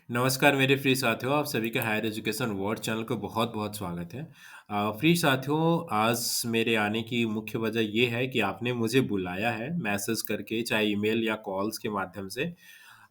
नमस्कार मेरे प्रिय साथियों, आप सभी का हायर एजुकेशन वर्ल्ड चैनल को बहुत-बहुत स्वागत है। प्रिय साथियों, आज मेरे आने की मुख्य वजह ये है कि आपने मुझे बुलाया है मैसेज करके, चाहे ईमेल या कॉल्स के माध्यम से।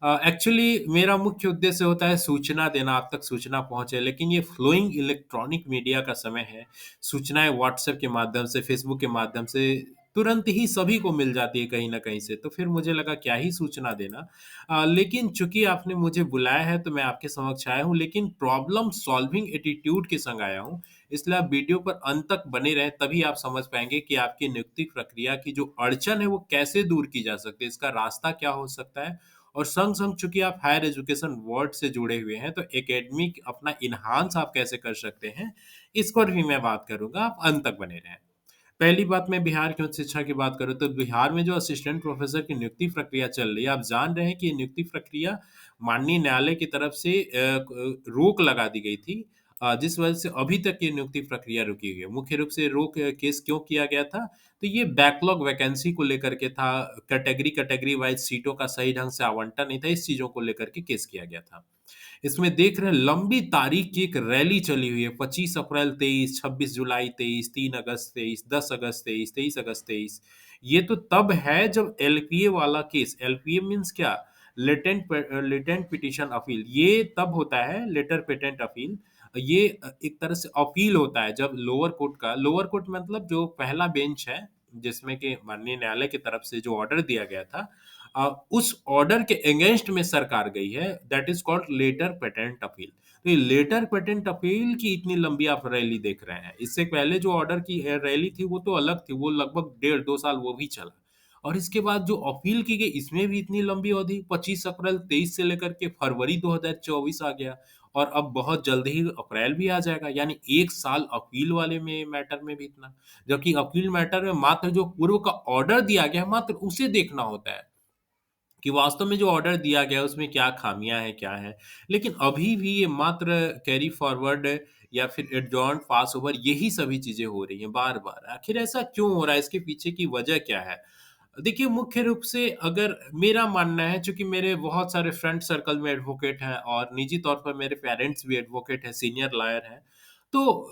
एक्चुअली मेरा मुख्य उद्देश्य होता है सूचना देना, आप तक सूचना पहुँचे, लेकिन ये फ्लोइंग इलेक्ट्रॉनिक मीडिया का समय है। सूचनाएँ व्हाट्सएप के माध्यम से, फेसबुक के माध्यम से तुरंत ही सभी को मिल जाती है कहीं न कहीं से, तो फिर मुझे लगा क्या ही सूचना देना। लेकिन चूँकि आपने मुझे बुलाया है तो मैं आपके समक्ष आया हूँ, लेकिन प्रॉब्लम सॉल्विंग एटीट्यूड के संग आया हूँ। इसलिए आप वीडियो पर अंत तक बने रहें, तभी आप समझ पाएँगे कि आपकी नियुक्ति प्रक्रिया की जो अड़चन है वो कैसे दूर की जा सकती है, इसका रास्ता क्या हो सकता है। और संग-संग चूँकि आप हायर एजुकेशन वर्ल्ड से जुड़े हुए हैं, तो एकेडमिक अपना एनहांस आप कैसे कर सकते हैं, इस पर भी मैं बात करूँगा, आप अंत तक बने रहें। पहली बात मैं बिहार की उच्च शिक्षा की बात करूँ तो बिहार में जो असिस्टेंट प्रोफ़ेसर की नियुक्ति प्रक्रिया चल रही है, आप जान रहे हैं कि ये नियुक्ति प्रक्रिया माननीय न्यायालय की तरफ से रोक लगा दी गई थी। जिस वजह से अभी तक ये नियुक्ति प्रक्रिया रुकी हुई है। मुख्य रूप से रोक केस क्यों किया गया था? तो ये बैकलॉग वैकेंसी को लेकर के था, कैटेगरी वाइज़ सीटों का सही ढंग से आवंटन नहीं था, इस चीज़ों को लेकर के केस किया गया था। इसमें देख रहे हैं लंबी तारीख की एक रैली चली हुई है 25 अप्रैल 23, 26 जुलाई 23, 3 अगस्त 23, 10 अगस्त 23, 23 अगस्त 23। ये तो तब है जब एलपीए वाला केस, एलपीए मीन्स क्या? लेटेंट पिटिशन अपील, ये तब होता है लेटर पेटेंट अपील। ये एक तरह से अपील होता है जब लोअर कोर्ट मतलब जो पहला बेंच है, जिसमें कि माननीय न्यायालय की तरफ से जो ऑर्डर दिया गया था, उस ऑर्डर के अगेंस्ट में सरकार गई है, that is called letter patent appeal. तो ये लेटर पेटेंट अपील की इतनी लंबी आप रैली देख रहे हैं। इससे पहले जो ऑर्डर की रैली थी वो तो अलग थी, वो लगभग डेढ़ 2 साल वो भी चला। और इसके बाद जो अपील की गई इसमें भी इतनी लंबी अवधि 25 अप्रैल 23 से लेकर के फरवरी 2024 आ गया और अब बहुत जल्द ही अप्रैल भी आ जाएगा, यानी 1 साल अपील वाले में मैटर में भी इतना। जबकि अपील मैटर में मात्र जो पूर्व का ऑर्डर दिया गया है, मात्र उसे देखना होता है। कि वास्तव में जो ऑर्डर दिया गया है उसमें क्या खामियाँ हैं, क्या है। लेकिन अभी भी ये मात्र कैरी फॉरवर्ड या फिर एडजॉर्न पास ओवर यही सभी चीज़ें हो रही हैं बार-बार। आखिर ऐसा क्यों हो रहा है? इसके पीछे की वजह क्या है? देखिए मुख्य रूप से अगर मेरा मानना है चूँकि मेरे बहुत सारे फ्रेंड सर्कल में एडवोकेट हैं और निजी तौर पर मेरे पेरेंट्स भी एडवोकेट हैं, सीनियर लॉयर हैं। तो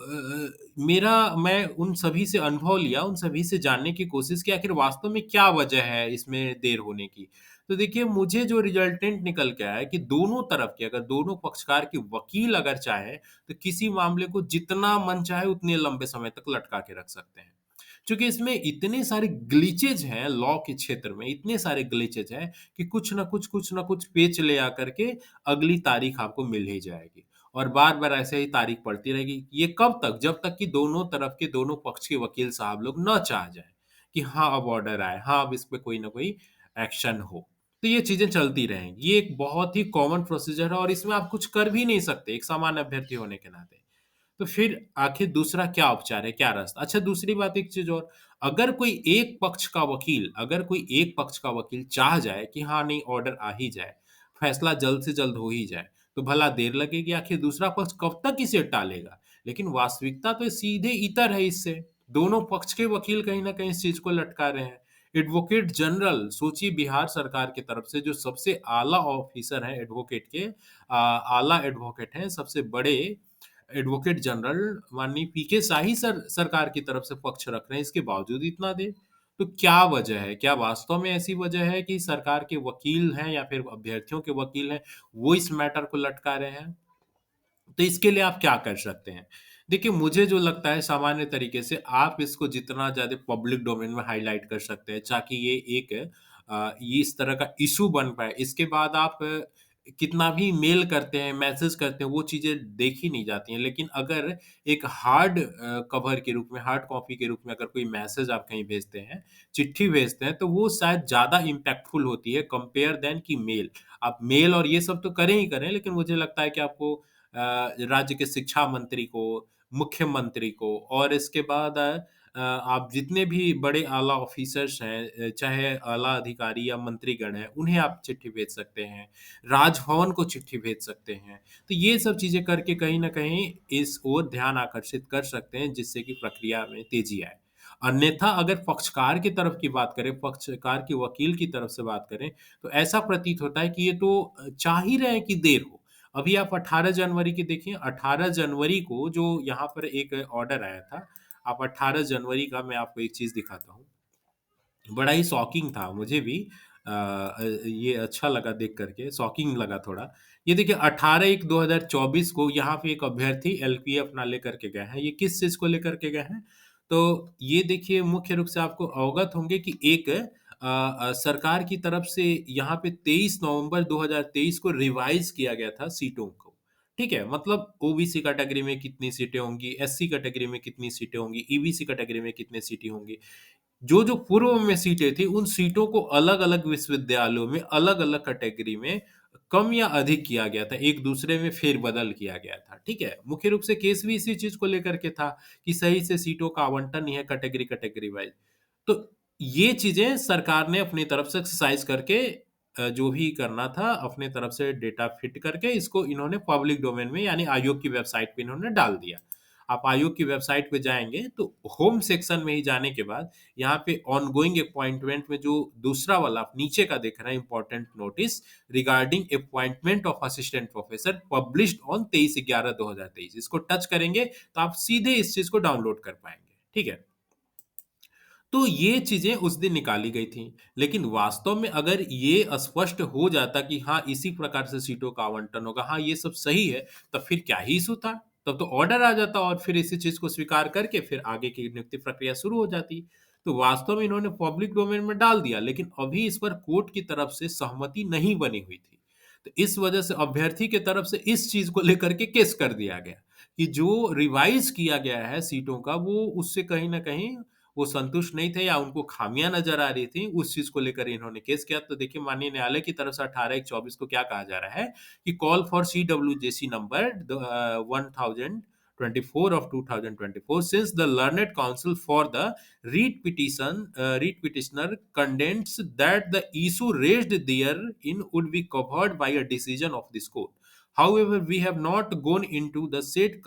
मैं उन सभी से अनुभव लिया, उन सभी से जानने की कोशिश की आखिर वास्तव में क्या वजह है इसमें देर होने की। तो देखिए मुझे जो रिजल्टेंट निकल के आया है कि दोनों तरफ के अगर दोनों पक्षकार के वकील अगर चाहें, तो किसी मामले को जितना मन चाहे उतने लंबे समय तक लटका के रख सकते हैं। चूँकि इसमें इतने सारे ग्लिचेज़ हैं लॉ के क्षेत्र में, इतने सारे ग्लिचेज़ हैं कि कुछ न कुछ पेच ले आकर के अगली तारीख आपको मिल ही जाएगी। और बार-बार ऐसे ही तारीख पड़ती रहेगी। ये कब तक? जब तक कि दोनों तरफ के दोनों पक्ष के वकील साहब लोग ना चाह जाएँ, कि हाँ, अब ऑर्डर आए, हाँ, अब इस पे कोई न कोई एक्शन हो। तो ये चीज़ें चलती रहेंगी। ये एक बहुत ही कॉमन प्रोसीजर है और इसमें आप कुछ कर भी नहीं सकते, एक सामान्य अभ्यर्थी होने के नाते। तो फिर आखिर दूसरा क्या उपचार है, क्या रास्ता? अच्छा दूसरी बात एक चीज़ और, अगर कोई एक पक्ष का वकील चाह जाए कि हाँ, नहीं ऑर्डर आ ही जाए, फैसला जल्द से जल्द हो ही जाए, तो भला देर लगेगी, आखिर दूसरा पक्ष कब तक इसे टालेगा? लेकिन वास्तविकता तो सीधे इतर है इससे, दोनों पक्ष के वकील कहीं न कहीं इस चीज़ को लटका रहे हैं। एडवोकेट जनरल सोचिए बिहार सरकार की तरफ से जो सबसे आला ऑफिसर हैं एडवोकेट के, आला एडवोकेट हैं, सबसे बड़े एडवोकेट जनरल माननीय पीके शाही सरकार की तरफ से पक्ष रख रहे हैं, इसके बावजूद इतना देर? तो क्या वजह है? क्या वास्तव में ऐसी वजह है कि सरकार के वकील हैं या फिर अभ्यर्थियों के वकील हैं, वो इस मैटर को लटका रहे हैं? तो इसके लिए आप क्या कर सकते हैं? देखिए, मुझे जो लगता है सामान्य तरीके से आप इसको जितना ज़्यादा पब्लिक डोमेन में हाइलाइट कर सकते हैं ताकि ये एक ये इस तरह का इश्यू बन पाए। इसके बाद आप कितना भी मेल करते हैं, मैसेज करते हैं, वो चीज़ें देखी नहीं जाती हैं। लेकिन अगर एक हार्ड कवर के रूप में, हार्ड कॉपी के रूप में अगर कोई मैसेज आप कहीं भेजते हैं, चिट्ठी भेजते हैं, तो वो शायद ज़्यादा इम्पैक्टफुल होती है कंपेयर दैन कि मेल। आप मेल और ये सब तो करें ही करें, लेकिन मुझे लगता है कि आपको राज्य के शिक्षा मंत्री को, मुख्यमंत्री को और इसके बाद आप जितने भी बड़े आला ऑफ़िसर्स हैं, चाहे आला अधिकारी या मंत्रीगण हैं, उन्हें आप चिट्ठी भेज सकते हैं। राजभवन को चिट्ठी भेज सकते हैं। तो ये सब चीज़ें करके कहीं न कहीं इस ओर ध्यान आकर्षित कर सकते हैं, जिससे कि प्रक्रिया में तेज़ी आए। अन्यथा अगर पक्षकार की तरफ की बात करें, पक्षकार के वकील की तरफ से बात करें, तो ऐसा प्रतीत होता है कि ये तो चाह ही रहे हैं कि देर हो। अभी आप 18 जनवरी की देखिए, 18 जनवरी को जो यहाँ पर एक ऑर्डर आया था, आप 18 जनवरी का मैं आपको एक चीज़ दिखाता हूँ। बड़ा ही शॉकिंग था मुझे भी। ये अच्छा लगा देख कर के, शॉकिंग लगा थोड़ा। ये देखिए 18/1/2024 को यहाँ पे एक अभ्यर्थी एलपीए अपना लेकर के गए हैं। ये किस चीज़ को लेकर के गए हैं? तो ये देखिए मुख्य रूप से आपको अवगत होंगे कि एक सरकार की तरफ से यहाँ पे 23 नवंबर 2023 को रिवाइज़ किया गया था सीटों को। ठीक है? मतलब ओबीसी कैटेगरी में कितनी सीटें होंगी, एससी कैटेगरी में कितनी सीटें होंगी, ईबीसी कैटेगरी में कितनी सीटें होंगी। जो-जो पूर्व में सीटें थी, उन सीटों को अलग-अलग विश्वविद्यालयों में, अलग-अलग कैटेगरी में कम या अधिक किया गया था, एक-दूसरे में फेर-बदल किया गया था, ठीक है? मुख्य रूप से केस भी इसी चीज़ को लेकर के था कि सही से सीटों का आवंटन नहीं है कैटेगरी वाइज़। तो ये चीज़ें सरकार ने अपनी तरफ से एक्सरसाइज़ करके जो भी करना था, अपने तरफ से डेटा फिट करके इसको इन्होंने पब्लिक डोमेन में यानी आयोग की वेबसाइट पे इन्होंने डाल दिया। आप आयोग की वेबसाइट पे जाएँगे, तो होम सेक्शन में ही जाने के बाद यहाँ पे ऑनगोइंग अपॉइंटमेंट में जो दूसरा वाला आप नीचे का देख रहे हैं important notice regarding appointment of assistant professor published on 23/11/2023 इसको टच करेंगे, तो आप सीधे इस चीज़ को डाउनलोड कर पाएँगे। ठीक है? तो ये चीज़ें उस दिन निकाली गई थीं। लेकिन वास्तव में अगर ये स्पष्ट हो जाता कि हाँ, इसी प्रकार से सीटों का आवंटन होगा, हाँ, ये सब सही है, तब फिर क्या ही इश्यू था? तब तो ऑर्डर आ जाता और फिर इसी चीज़ को स्वीकार करके फिर आगे की नियुक्ति प्रक्रिया शुरू हो जाती। तो वास्तव में इन्होंने पब्लिक डोमेन में डाल दिया, लेकिन अभी इस पर कोर्ट की तरफ से सहमति नहीं बनी हुई थी। तो इस वजह से अभ्यर्थी की तरफ से इस चीज़ को लेकर के केस कर दिया गया कि जो रिवाइज़ किया गया है सीटों का, वो उससे कहीं न कहीं वो संतुष्ट नहीं थे या उनको खामियाँ नज़र आ रही थी, उस चीज़ को लेकर इन्होंने केस किया। तो देखिए माननीय न्यायालय की तरफ से 18/1/24 को क्या कहा जा रहा है कि call for सीडब्ल्यूजेसी number 1024 of 2024 since the learned counsel for the read petitioner contends that the issue raised therein would be covered by a decision of this court. However, we have not gone into the said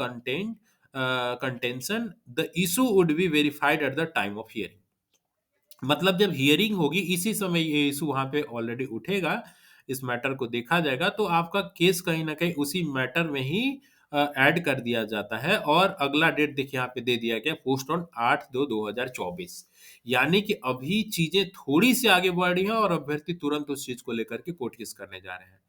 contention. The issue would be verified at the time of hearing. मतलब जब hearing होगी इसी समय ये issue वहाँ पे already उठेगा, इस मैटर को देखा जाएगा तो आपका केस कहीं न कहीं उसी मैटर में ही ऐड कर दिया जाता है और अगला डेट देखिए यहाँ पे दे दिया गया पोस्ट ऑन 8/2/2024 यानी कि अभी चीज़ें थोड़ी-सी आगे बढ़ रही हैं और अभ्यर्थी तुरंत उस चीज़ को लेकर के कोर्ट केस करने जा रहे हैं।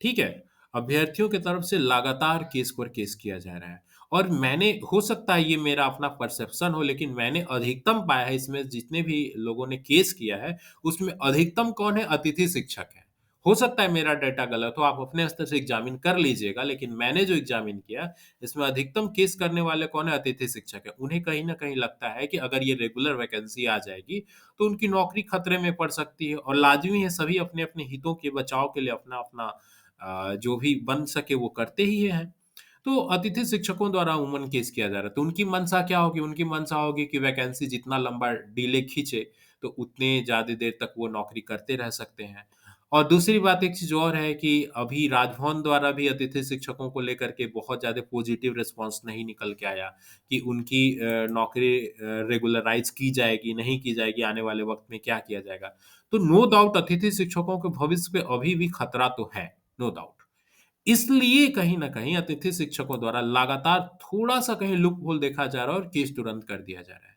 ठीक है? अभ्यर्थियों की तरफ से लगातार केस पर केस किया जा रहा है। और मैंने हो सकता है ये मेरा अपना परसेप्शन हो लेकिन मैंने अधिकतम पाया है इसमें जितने भी लोगों ने केस किया है, उसमें अधिकतम कौन है? अतिथि शिक्षक हैं। हो सकता है मेरा डाटा गलत हो, आप अपने स्तर से एग्ज़ामिन कर लीजिएगा, लेकिन मैंने जो एग्ज़ामिन किया, इसमें अधिकतम केस करने वाले कौन है? अतिथि शिक्षक हैं। उन्हें कहीं न कहीं लगता है कि अगर ये रेगुलर वैकेंसी आ जाएगी, तो उनकी नौकरी खतरे में पड़ सकती है और लाज़मी है सभी अपने-अपने हितों के बचाव के लिए अपना-अपना जो भी बन सके वो करते ही हैं। तो अतिथि शिक्षकों द्वारा अमूमन केस किया जा रहा है। तो उनकी मंशा क्या होगी? उनकी मंशा होगी कि वैकेंसी जितना लंबा डिले खींचे, तो उतने ज़्यादा देर तक वो नौकरी करते रह सकते हैं। और दूसरी बात एक चीज़ और है कि अभी राजभवन द्वारा भी अतिथि शिक्षकों को लेकर के बहुत ज़्यादा पॉजिटिव रिस्पॉन्स नहीं निकल के आया कि उनकी नौकरी रेगुलराइज़ की जाएगी, नहीं की जाएगी, आने वाले वक़्त में क्या किया जाएगा। तो नो डाउट अतिथि शिक्षकों के भविष्य पे अभी भी खतरा तो है, नो डाउट। इसलिए कहीं न कहीं अतिथि शिक्षकों द्वारा लगातार थोड़ा-सा कहीं लूप होल देखा जा रहा है और केस तुरंत कर दिया जा रहा है।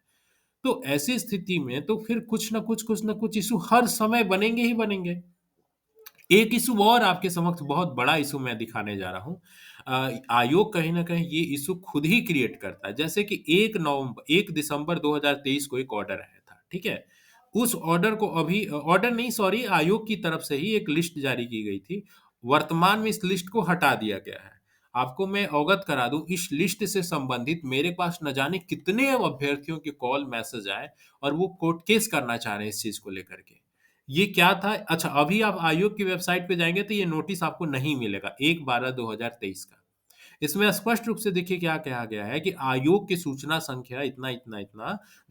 तो ऐसी स्थिति में तो फिर कुछ न कुछ इश्यू हर समय बनेंगे ही बनेंगे। एक इश्यू और आपके समक्ष बहुत बड़ा इश्यू मैं दिखाने जा रहा हूँ। आयोग कहीं न कहीं ये इश्यू खुद ही क्रिएट करता है। जैसे कि 1 दिसंबर 2023 को एक ऑर्डर आया था, ठीक है? उस ऑर्डर को अभी ऑर्डर नहीं सॉरी आयोग की तरफ से ही एक लिस्ट जारी की गई थी। वर्तमान में इस लिस्ट को हटा दिया गया है। आपको मैं अवगत करा दूँ, इस लिस्ट से संबंधित मेरे पास न जाने कितने अभ्यर्थियों के कॉल, मैसेज आए और वो कोर्ट केस करना चाह रहे हैं इस चीज़ को लेकर के। ये क्या था? अच्छा, अभी आप आयोग की वेबसाइट पे जाएँगे तो ये नोटिस आपको नहीं मिलेगा, 1/12/2023 का। इसमें स्पष्ट रूप से देखिए क्या कहा गया है कि आयोग की सूचना संख्या इतना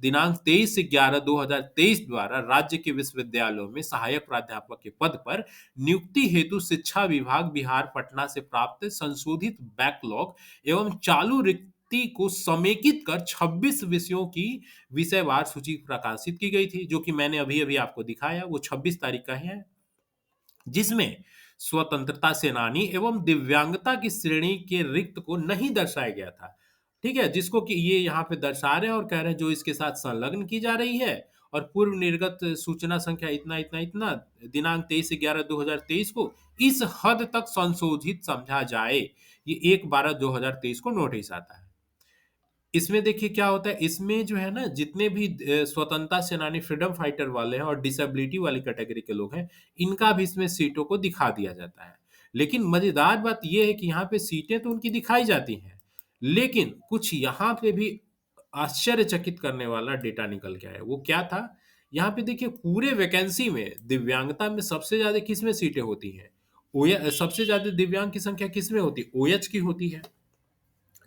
दिनांक 23/11/2023 द्वारा राज्य के विश्वविद्यालयों में सहायक प्राध्यापक के पद पर नियुक्ति हेतु शिक्षा विभाग बिहार पटना से प्राप्त संशोधित बैकलॉग एवं चालू रिक्ति को समेकित कर 26 विषयों की विषयवार सूची प्रकाशित की गई थी, जो कि मैंने अभी-अभी आपको दिखाया, वो 26 तारीख का ही है। जिसमें स्वतंत्रता सेनानी एवं दिव्यांगता की श्रेणी के रिक्त को नहीं दर्शाया गया था। ठीक है? जिसको कि ये यहाँ पे दर्शा रहे हैं और कह रहे हैं जो इसके साथ संलग्न की जा रही है और पूर्व निर्गत सूचना संख्या इतना दिनांक 23/11/2023 को इस हद तक संशोधित समझा जाए। ये 1/12/2023 को नोटिस आता है। इसमें देखिए क्या होता है, इसमें जो है ना जितने भी स्वतंत्रता सेनानी फ्रीडम फाइटर वाले हैं और डिसेबिलिटी वाली कैटेगरी के लोग हैं, इनका भी इसमें सीटों को दिखा दिया जाता है। लेकिन मज़ेदार बात ये है कि यहाँ पे सीटें तो उनकी दिखाई जाती हैं, लेकिन कुछ यहाँ पे भी आश्चर्यचकित करने वाला डेटा निकल के आया। वो क्या था? यहाँ पे देखिए पूरे वैकेंसी में दिव्यांगता में सबसे ज़्यादा किसमें सीटें होती हैं? सबसे ज़्यादा दिव्यांग की संख्या किसमें होती है? ओएच की होती है।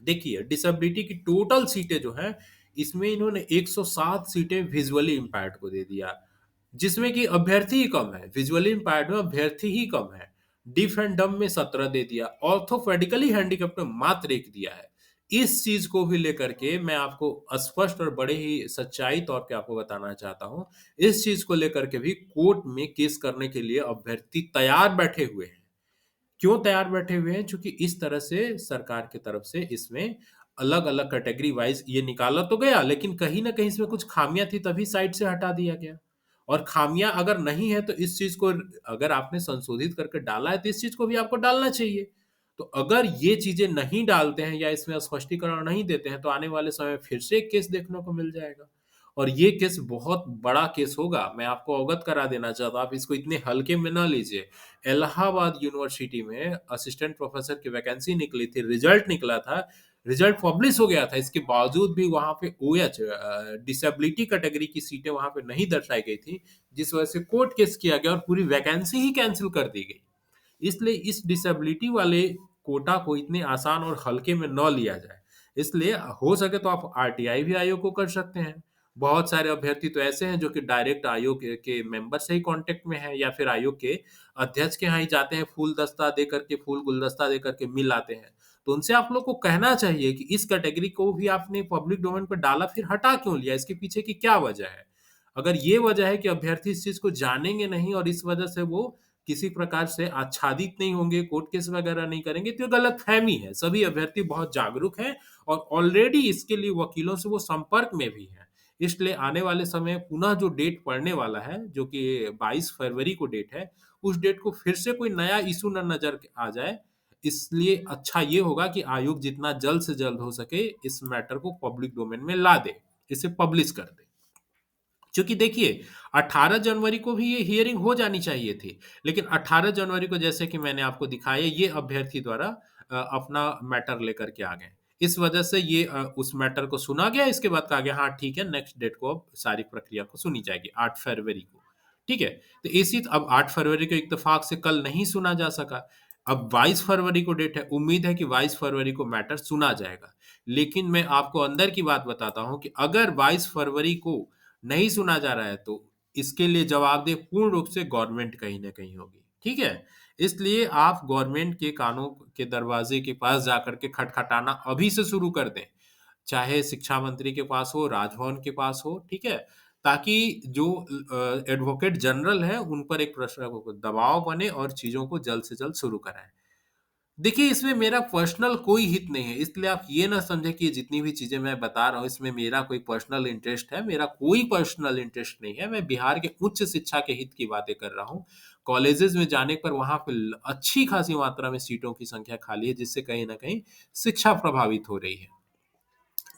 देखिए डिसेबिलिटी की टोटल सीटें जो हैं इसमें इन्होंने 107 सीटें विजुअली इम्पैर्ड को दे दिया, जिसमें कि अभ्यर्थी ही कम है। विजुअली इम्पैर्ड में अभ्यर्थी ही कम है। डिफ एंड डम में 17 दे दिया, ऑर्थोपेडिकली हैंडीकैप्ड में मात्र 1 दिया है। इस चीज को भी लेकर के मैं आपको स्पष्ट और बड़े ही सच्चाई तौर पे आपको बताना चाहता हूं। इस चीज को लेकर के भी कोर्ट में केस करने के लिए अभ्यर्थी तैयार बैठे हुए हैं। क्यों तैयार बैठे हुए हैं? चूँकि इस तरह से सरकार की तरफ से इसमें अलग-अलग कैटेगरी वाइज़ ये निकाला तो गया, लेकिन कहीं न कहीं इसमें कुछ खामियाँ थी तभी साइड से हटा दिया गया। और खामियाँ अगर नहीं है तो इस चीज़ को अगर आपने संशोधित करके डाला है तो इस चीज़ को भी आपको डालना चाहिए। तो अगर ये चीज़ें नहीं डालते हैं या इसमें स्पष्टीकरण नहीं देते हैं तो आने वाले समय में फिर से एक केस देखने को मिल जाएगा। और ये केस बहुत बड़ा केस होगा, मैं आपको अवगत करा देना चाहता हूँ, आप इसको इतने हल्के में ना लीजिए। इलाहाबाद यूनिवर्सिटी में असिस्टेंट प्रोफेसर की वैकेंसी निकली थी, रिजल्ट निकला था, रिजल्ट पब्लिश हो गया था, इसके बावजूद भी वहाँ पे ओएच डिसेबिलिटी कैटेगरी की सीटें वहाँ पे नहीं दर्शाई गई थी, जिस वजह से कोर्ट केस किया गया और पूरी वैकेंसी ही कैंसल कर दी गई। इसलिए इस डिसेबिलिटी वाले कोटा को इतने आसान और हल्के में न लिया जाए। इसलिए हो सके तो आप आरटीआई भी आयोग को कर सकते हैं। बहुत सारे अभ्यर्थी तो ऐसे हैं जो कि डायरेक्ट आयोग के मेंबर से ही कॉन्टैक्ट में हैं या फिर आयोग के अध्यक्ष के यहाँ ही जाते हैं, फूल गुलदस्ता दे करके मिल आते हैं। तो उनसे आप लोग को कहना चाहिए कि इस कैटेगरी को भी आपने पब्लिक डोमेन पे डाला, फिर हटा क्यों लिया? इसके पीछे की क्या वजह है? अगर ये वजह है कि अभ्यर्थी इस चीज़ को जानेंगे नहीं और इस वजह से वो किसी प्रकार से आच्छादित नहीं होंगे, कोर्ट केस वगैरह नहीं करेंगे, तो ये गलतफ़हमी है। सभी अभ्यर्थी बहुत जागरूक हैं और ऑलरेडी इसके लिए वकीलों से वो संपर्क में भी हैं। इसलिए आने वाले समय पुनः जो डेट पड़ने वाला है, जो कि 22 फरवरी को डेट है, उस डेट को फिर से कोई नया इश्यू ना नज़र आ जाए। इसलिए अच्छा ये होगा कि आयोग जितना जल्द से जल्द हो सके इस मैटर को पब्लिक डोमेन में ला दे, इसे पब्लिश कर दे। क्योंकि देखिए 18 जनवरी को भी ये हियरिंग हो जानी चाहिए थी। लेकिन 18 जनवरी को जैसे कि मैंने आपको दिखाया ये अभ्यर्थी द्वारा अपना मैटर लेकर के आ गए। इस वजह से ये उस मैटर को सुना गया, इसके बाद कहा गया हाँ ठीक है, नेक्स्ट डेट को अब सारी प्रक्रिया को सुनी जाएगी 8 फरवरी को। ठीक है? तो इसी अब 8 फरवरी को इत्तेफाक से कल नहीं सुना जा सका। अब 22 फरवरी को डेट है, उम्मीद है कि 22 फरवरी को मैटर सुना जाएगा। लेकिन मैं आपको अंदर की बात बताता हूँ कि अगर 22 फरवरी को नहीं सुना जा रहा है तो इसके लिए जवाबदेह पूर्ण रूप से गवर्नमेंट कहीं न कहीं होगी, ठीक है? इसलिए आप गवर्नमेंट के कानों के दरवाजे के पास जाकर के खटखटाना अभी से शुरू कर दें। चाहे शिक्षा मंत्री के पास हो, राजभवन के पास हो, ठीक है? ताकि जो एडवोकेट जनरल हैं उन पर एक दबाव बने और चीज़ों को जल्द से जल्द शुरू कराएँ। देखिए, इसमें मेरा पर्सनल कोई हित नहीं है, इसलिए आप ये ना समझें कि जितनी भी चीज़ें मैं बता रहा हूँ, इसमें मेरा कोई पर्सनल इंटरेस्ट है, मेरा कोई पर्सनल इंटरेस्ट नहीं है। मैं बिहार के उच्च शिक्षा के हित की बातें कर रहा हूँ। कॉलेजेज़ में जाने पर वहाँ पे अच्छी खासी मात्रा में सीटों की संख्या खाली है, जिससे कहीं न कहीं शिक्षा प्रभावित हो रही है।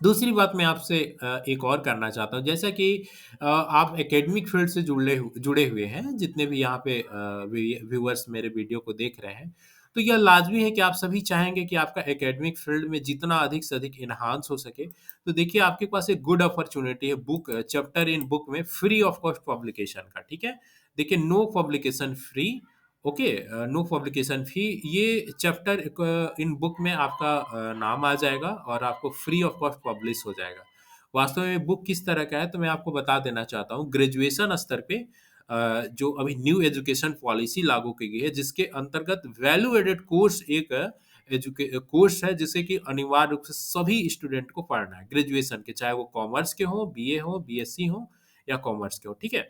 दूसरी बात मैं आपसे एक और करना चाहता हूँ, जैसा कि आप एकेडमिक फ़ील्ड से जुड़े हुए हैं, जितने भी यहाँ पे व्यूअर्स मेरे वीडियो को देख रहे हैं, तो यह लाज़मी है कि आप सभी चाहेंगे कि आपका एकेडमिक फ़ील्ड में जितना अधिक से अधिक एनहांस हो सके। तो देखिए, आपके पास एक गुड अपॉर्च्युनिटी है चैप्टर इन बुक में फ्री ऑफ कॉस्ट पब्लिकेशन का, ठीक है? देखिए, no publication free, okay, no publication fee, ये चैप्टर इन बुक में आपका नाम आ जाएगा और आपको फ्री ऑफ कॉस्ट पब्लिश हो जाएगा। वास्तव में बुक किस तरह का है तो मैं आपको बता देना चाहता हूँ। ग्रेजुएशन स्तर पे जो अभी न्यू एजुकेशन पॉलिसी लागू की गई है, जिसके अंतर्गत वैल्यू एडेड कोर्स एक कोर्स है जिसे कि अनिवार्य रूप से सभी स्टूडेंट को पढ़ना है ग्रेजुएशन के, चाहे वो कॉमर्स के हों, बीए हो, बीएससी हो या कॉमर्स के हो, ठीक है?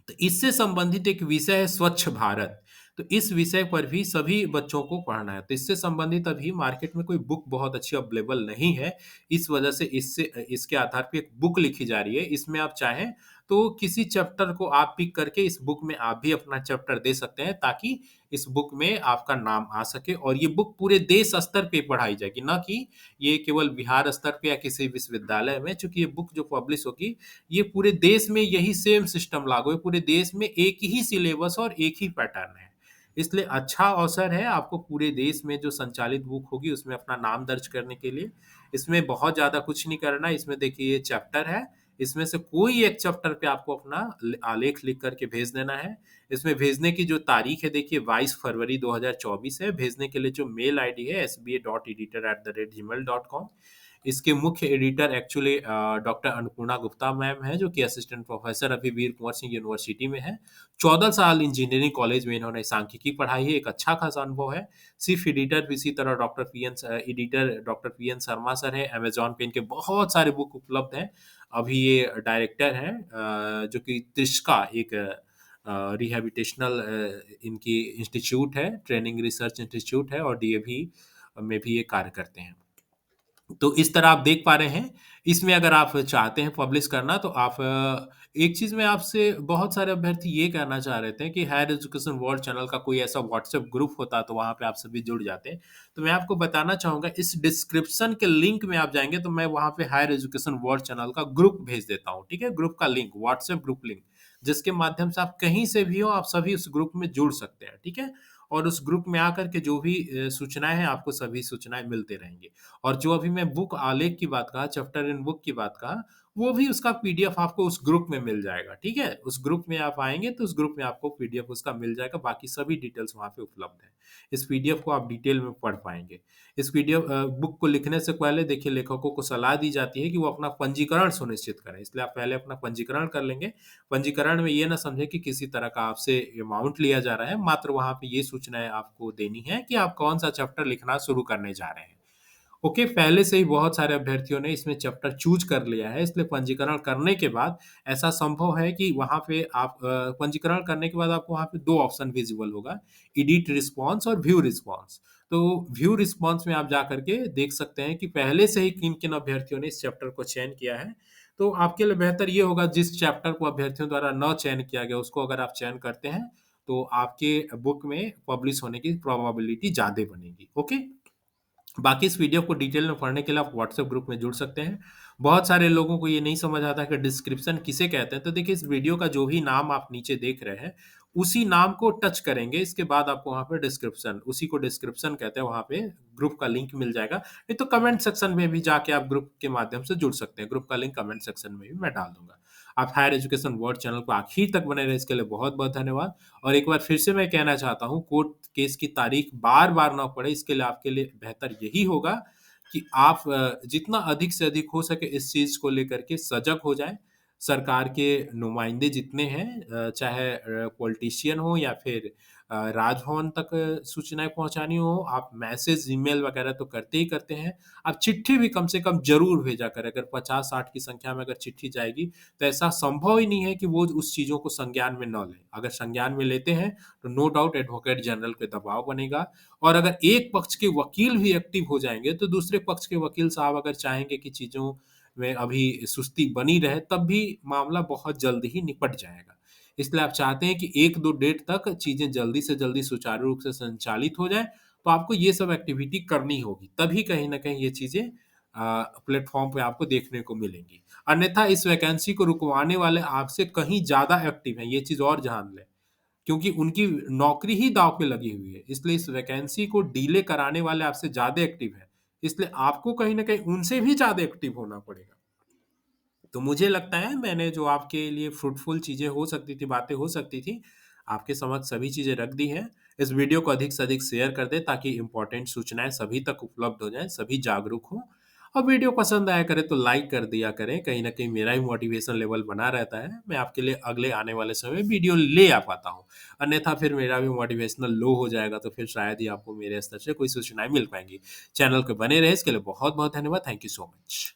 तो इससे संबंधित एक विषय है स्वच्छ भारत। तो इस विषय पर भी सभी बच्चों को पढ़ना है। तो इससे संबंधित अभी मार्केट में कोई बुक बहुत अच्छी अवेलेबल नहीं है। इस वजह से इसके आधार पे एक बुक लिखी जा रही है। इसमें आप चाहें तो किसी चैप्टर को आप पिक करके इस बुक में आप भी अपना चैप्टर दे सकते हैं, ताकि इस बुक में आपका नाम आ सके और ये बुक पूरे देश स्तर पे पढ़ाई जाएगी, ना कि ये केवल बिहार स्तर पे या किसी विश्वविद्यालय में। चूँकि ये बुक जो पब्लिश होगी, ये पूरे देश में यही सेम सिस्टम लागू है। पूरे देश में एक ही सिलेबस और एक ही पैटर्न है। इसलिए अच्छा अवसर है आपको पूरे देश में जो संचालित बुक होगी उसमें अपना नाम दर्ज करने के लिए। इसमें बहुत ज़्यादा कुछ नहीं करना है। इसमें देखिए ये चैप्टर है, इसमें से कोई एक चैप्टर पे आपको अपना आलेख लिख करके भेज देना है। इसमें भेजने की जो तारीख है देखिए 22 फरवरी 2024 है। भेजने के लिए जो मेल आईडी है sba.editor@gmail.com। इसके मुख्य editor actually doctor Annapurna Gupta ma'am हैं, जो कि असिस्टेंट प्रोफेसर अभी वीर कुंवर सिंह यूनिवर्सिटी में है। 14 साल इंजीनियरिंग कॉलेज में इन्होंने सांख्यिकी पढ़ाई है, एक अच्छा खासा अनुभव है। चीफ एडिटर भी इसी तरह डॉक्टर पीएन शर्मा सर है। अमेज़न पे इनके बहुत सारे बुक उपलब्ध हैं। अभी ये डायरेक्टर हैं जो कि त्रिशका एक रिहैबिलिटेशनल इनकी इंस्टीट्यूट है, ट्रेनिंग रिसर्च इंस्टीट्यूट है और डीएवी में भी ये कार्य करते हैं। तो इस तरह आप देख पा रहे हैं, इसमें अगर आप चाहते हैं पब्लिश करना तो आप एक चीज़ मैं आपसे बहुत सारे अभ्यर्थी ये कहना चाह रहे थे कि हायर एजुकेशन वर्ल्ड चैनल का कोई ऐसा व्हाट्सएप ग्रुप होता तो वहाँ पे आप सभी जुड़ जाते। तो मैं आपको बताना चाहूँगा, इस डिस्क्रिप्शन के लिंक में आप जाएँगे तो मैं वहाँ पे हायर एजुकेशन वर्ल्ड चैनल का ग्रुप भेज देता हूँ, ठीक है? ग्रुप का लिंक, व्हाट्सएप ग्रुप लिंक, जिसके माध्यम से आप कहीं से भी हो, आप सभी उस ग्रुप में जुड़ सकते हैं, ठीक है? और उस ग्रुप में आकर के जो भी सूचनाएँ हैं, आपको सभी सूचनाएँ मिलते रहेंगी। और जो अभी मैं बुक आलेख की बात कहा, चैप्टर इन बुक की बात कहा, वो भी उसका पीडीएफ आपको उस ग्रुप में मिल जाएगा, ठीक है? उस ग्रुप में आप आएँगे तो उस ग्रुप में आपको पीडीएफ उसका मिल जाएगा, बाकी सभी डिटेल्स वहाँ पे उपलब्ध हैं। इस पीडीएफ को आप डिटेल में पढ़ पाएँगे। इस बुक को लिखने से पहले देखिए लेखकों को सलाह दी जाती है कि वो अपना पंजीकरण सुनिश्चित करें, इसलिए आप पहले अपना पंजीकरण कर लेंगे। पंजीकरण में ये ना समझें कि किसी तरह का आपसे अमाउंट लिया जा रहा है, मात्र वहाँ पे ये सूचनाएँ आपको देनी है कि आप कौन-सा चैप्टर लिखना शुरू करने जा रहे हैं। ओके, पहले से ही बहुत सारे अभ्यर्थियों ने इसमें चैप्टर चूज़ कर लिया है, इसलिए पंजीकरण करने के बाद ऐसा संभव है कि वहाँ पे आप पंजीकरण करने के बाद आपको वहाँ पे 2 ऑप्शन विज़िबल होगा, एडिट रिस्पॉन्स और व्यू रिस्पॉन्स। तो व्यू रिस्पॉन्स में आप जाकर के देख सकते हैं कि पहले से ही किन-किन अभ्यर्थियों ने इस चैप्टर को चयन किया है। तो आपके लिए बेहतर ये होगा, जिस चैप्टर को अभ्यर्थियों द्वारा न चयन किया गया, उसको अगर आप चयन करते हैं, तो आपके बुक में पब्लिश होने की प्रोबेबिलिटी ज़्यादा बनेगी। ओके? बाकी इस पीडीएफ को डिटेल में पढ़ने के लिए आप व्हाट्सएप ग्रुप में जुड़ सकते हैं। बहुत सारे लोगों को ये नहीं समझ आता कि डिस्क्रिप्शन किसे कहते हैं, तो देखिए इस वीडियो का जो भी नाम आप नीचे देख रहे हैं, उसी नाम को टच करेंगे, इसके बाद आपको वहाँ पे डिस्क्रिप्शन, उसी को डिस्क्रिप्शन कहते हैं, वहाँ पे ग्रुप का लिंक मिल जाएगा। नहीं तो कमेंट सेक्शन में भी जाके आप ग्रुप के माध्यम से जुड़ सकते हैं, ग्रुप का लिंक कमेंट सेक्शन में भी मैं डाल दूँगा। आप हायर एजुकेशन वर्ल्ड चैनल को आखिर तक बने रहे, इसके लिए बहुत-बहुत धन्यवाद। और एक बार फिर से मैं कहना चाहता हूँ, कोर्ट केस की तारीख बार-बार ना पड़े, इसके लिए आपके लिए बेहतर यही होगा कि आप जितना अधिक से अधिक हो सके इस चीज़ को लेकर के सजग हो जाएँ। सरकार के नुमाइंदे जितने हैं, चाहे पॉलिटिशियन हो या फिर राजभवन तक सूचनाएँ पहुँचानी हो, आप मैसेज, ईमेल वगैरह तो करते ही करते हैं। आप चिट्ठी भी कम से कम ज़रूर भेजा करें। अगर 50-60 की संख्या में अगर चिट्ठी जाएगी, तो ऐसा संभव ही नहीं है कि वो उस चीज़ों को संज्ञान में न लें। अगर संज्ञान में लेते हैं, तो नो डाउट एडवोकेट जनरल पे दबाव बनेगा। और अगर एक पक्ष के वकील भी एक्टिव हो जाएँगे, तो दूसरे पक्ष के वकील साहब अगर चाहेंगे कि चीज़ों में अभी सुस्ती बनी रहे, तब भी मामला बहुत जल्द ही निपट जाएगा। इसलिए आप चाहते हैं कि 1-2 डेट तक चीज़ें जल्दी से जल्दी सुचारू रूप से संचालित हो जाएँ, तो आपको ये सब एक्टिविटी करनी होगी। तभी कहीं न कहीं ये चीज़ें प्लेटफ़ॉर्म पे आपको देखने को मिलेंगी। अन्यथा इस वैकेंसी को रुकवाने वाले आपसे कहीं ज़्यादा एक्टिव हैं, ये चीज़ और जान लें। क्योंकि उनकी नौकरी ही दाँव पे लगी हुई है। इसलिए इस वैकेंसी को डिले कराने वाले आपसे ज़्यादा एक्टिव हैं। इसलिए आपको कहीं न कहीं उनसे भी ज़्यादा एक्टिव होना पड़ेगा। तो मुझे लगता है मैंने जो आपके लिए फ्रूटफुल चीज़ें हो सकती थी, बातें हो सकती थी, आपके समक्ष सभी चीज़ें रख दी हैं। इस वीडियो को अधिक से अधिक शेयर कर दें, ताकि इम्पोर्टेंट सूचनाएँ सभी तक उपलब्ध हो जाएँ, सभी जागरूक हों। और वीडियो पसंद आया करे तो लाइक कर दिया करें, कहीं न कहीं मेरा ही मोटिवेशन लेवल बना रहता है। मैं आपके लिए अगले आने वाले समय में वीडियो ले आ पाता हूँ। अन्यथा फिर मेरा भी मोटिवेशनल लो हो जाएगा, तो फिर शायद ही आपको मेरे स्तर से कोई सूचनाएँ मिल पाएँगी। चैनल पे बने रहें, इसके लिए बहुत-बहुत धन्यवाद। Thank you so much.